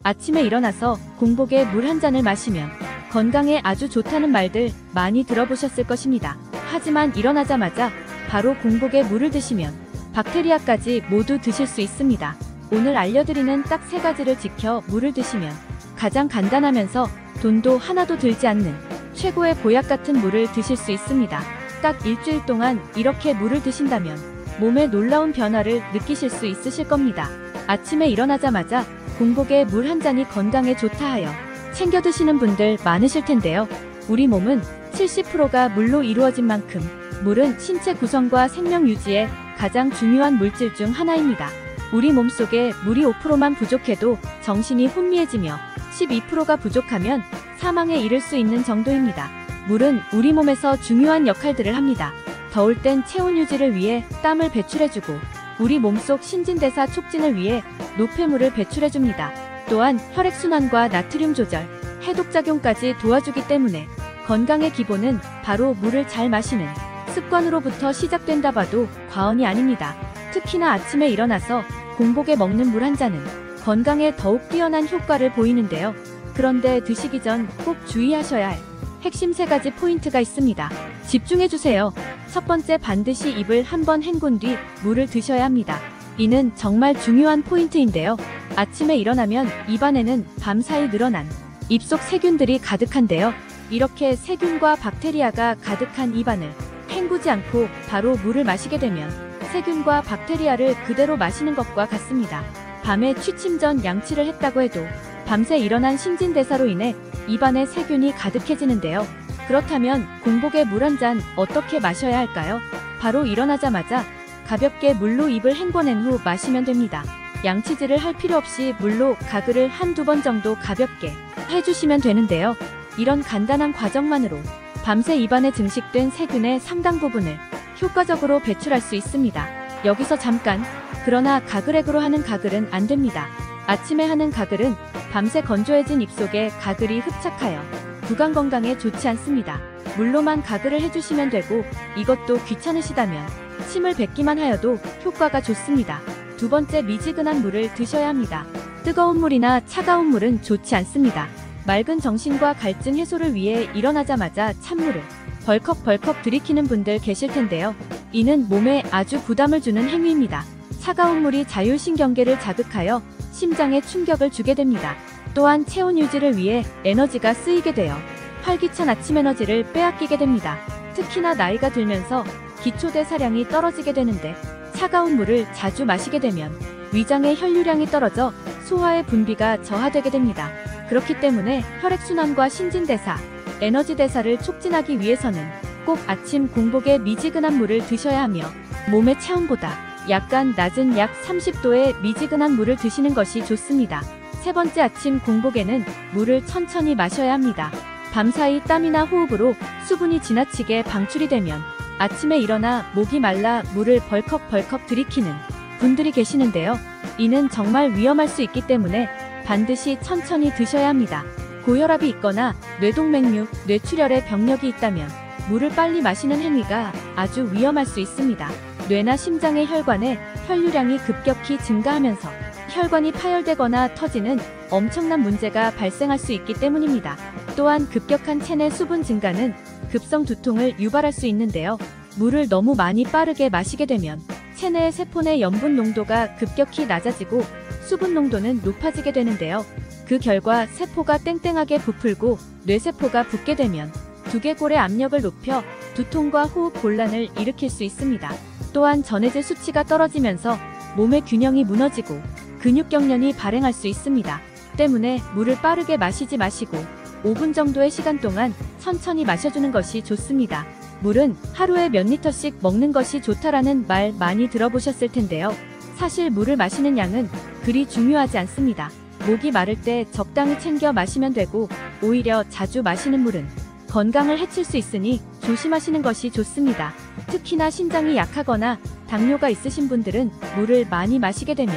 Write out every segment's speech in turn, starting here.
아침에 일어나서 공복에 물 한 잔을 마시면 건강에 아주 좋다는 말들 많이 들어보셨을 것입니다. 하지만 일어나자마자 바로 공복에 물을 드시면 박테리아까지 모두 드실 수 있습니다. 오늘 알려드리는 딱 3가지를 지켜 물을 드시면 가장 간단하면서 돈도 하나도 들지 않는 최고의 보약 같은 물을 드실 수 있습니다. 딱 일주일 동안 이렇게 물을 드신다면 몸에 놀라운 변화를 느끼실 수 있으실 겁니다. 아침에 일어나자마자 공복에 물 한 잔이 건강에 좋다 하여 챙겨 드시는 분들 많으실 텐데요. 우리 몸은 70%가 물로 이루어진 만큼 물은 신체 구성과 생명 유지에 가장 중요한 물질 중 하나입니다. 우리 몸속에 물이 5%만 부족해도 정신이 혼미해지며 12%가 부족하면 사망에 이를 수 있는 정도입니다. 물은 우리 몸에서 중요한 역할들을 합니다. 더울 땐 체온 유지를 위해 땀을 배출해주고 우리 몸속 신진대사 촉진을 위해 노폐물을 배출해줍니다. 또한 혈액순환과 나트륨 조절, 해독작용까지 도와주기 때문에 건강의 기본은 바로 물을 잘 마시는 습관으로부터 시작된다 봐도 과언이 아닙니다. 특히나 아침에 일어나서 공복에 먹는 물 한 잔은 건강에 더욱 뛰어난 효과를 보이는데요. 그런데 드시기 전 꼭 주의하셔야 할 핵심 3가지 포인트가 있습니다. 집중해주세요. 첫 번째, 반드시 입을 한번 헹군 뒤 물을 드셔야 합니다. 이는 정말 중요한 포인트인데요. 아침에 일어나면 입안에는 밤사이 늘어난 입속 세균들이 가득한데요. 이렇게 세균과 박테리아가 가득한 입안을 헹구지 않고 바로 물을 마시게 되면 세균과 박테리아를 그대로 마시는 것과 같습니다. 밤에 취침 전 양치를 했다고 해도 밤새 일어난 신진대사로 인해 입안에 세균이 가득해지는데요. 그렇다면 공복에 물 한 잔 어떻게 마셔야 할까요? 바로 일어나자마자 가볍게 물로 입을 헹궈낸 후 마시면 됩니다. 양치질을 할 필요 없이 물로 가글을 한두 번 정도 가볍게 해주시면 되는데요. 이런 간단한 과정만으로 밤새 입안에 증식된 세균의 상당 부분을 효과적으로 배출할 수 있습니다. 여기서 잠깐, 그러나 가글액으로 하는 가글은 안 됩니다. 아침에 하는 가글은 밤새 건조해진 입속에 가글이 흡착하여 구강 건강에 좋지 않습니다. 물로만 가글을 해주시면 되고, 이것도 귀찮으시다면 침을 뱉기만 하여도 효과가 좋습니다. 두 번째, 미지근한 물을 드셔야 합니다. 뜨거운 물이나 차가운 물은 좋지 않습니다. 맑은 정신과 갈증 해소를 위해 일어나자마자 찬물을 벌컥벌컥 들이키는 분들 계실 텐데요. 이는 몸에 아주 부담을 주는 행위입니다. 차가운 물이 자율신경계를 자극하여 심장에 충격을 주게 됩니다. 또한 체온 유지를 위해 에너지가 쓰이게 되어 활기찬 아침 에너지를 빼앗기게 됩니다. 특히나 나이가 들면서 기초대사량이 떨어지게 되는데 차가운 물을 자주 마시게 되면 위장의 혈류량이 떨어져 소화의 분비가 저하되게 됩니다. 그렇기 때문에 혈액순환과 신진대사, 에너지대사를 촉진하기 위해서는 꼭 아침 공복에 미지근한 물을 드셔야 하며 몸의 체온보다 약간 낮은 약 30도의 미지근한 물을 드시는 것이 좋습니다. 세 번째, 아침 공복에는 물을 천천히 마셔야 합니다. 밤사이 땀이나 호흡으로 수분이 지나치게 방출이 되면 아침에 일어나 목이 말라 물을 벌컥벌컥 들이키는 분들이 계시는데요. 이는 정말 위험할 수 있기 때문에 반드시 천천히 드셔야 합니다. 고혈압이 있거나 뇌동맥류, 뇌출혈의 병력이 있다면 물을 빨리 마시는 행위가 아주 위험할 수 있습니다. 뇌나 심장의 혈관에 혈류량이 급격히 증가하면서 혈관이 파열되거나 터지는 엄청난 문제가 발생할 수 있기 때문입니다. 또한 급격한 체내 수분 증가는 급성 두통을 유발할 수 있는데요. 물을 너무 많이 빠르게 마시게 되면 체내의 세포 내 염분 농도가 급격히 낮아지고 수분 농도는 높아지게 되는데요. 그 결과 세포가 땡땡하게 부풀고 뇌세포가 붓게 되면 두개골의 압력을 높여 두통과 호흡 곤란을 일으킬 수 있습니다. 또한 전해질 수치가 떨어지면서 몸의 균형이 무너지고 근육경련이 발생할 수 있습니다. 때문에 물을 빠르게 마시지 마시고 5분 정도의 시간 동안 천천히 마셔주는 것이 좋습니다. 물은 하루에 몇 리터씩 먹는 것이 좋다라는 말 많이 들어보셨을 텐데요. 사실 물을 마시는 양은 그리 중요하지 않습니다. 목이 마를 때 적당히 챙겨 마시면 되고 오히려 자주 마시는 물은 건강을 해칠 수 있으니 조심하시는 것이 좋습니다. 특히나 신장이 약하거나 당뇨가 있으신 분들은 물을 많이 마시게 되면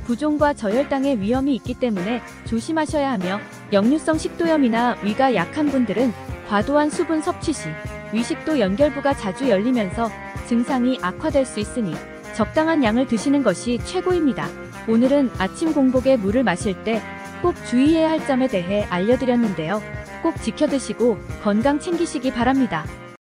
부종과 저혈당의 위험이 있기 때문에 조심하셔야 하며 역류성 식도염이나 위가 약한 분들은 과도한 수분 섭취 시 위식도 연결부가 자주 열리면서 증상이 악화될 수 있으니 적당한 양을 드시는 것이 최고입니다. 오늘은 아침 공복에 물을 마실 때 꼭 주의해야 할 점에 대해 알려드렸는데요. 꼭 지켜 드시고 건강 챙기시기 바랍니다.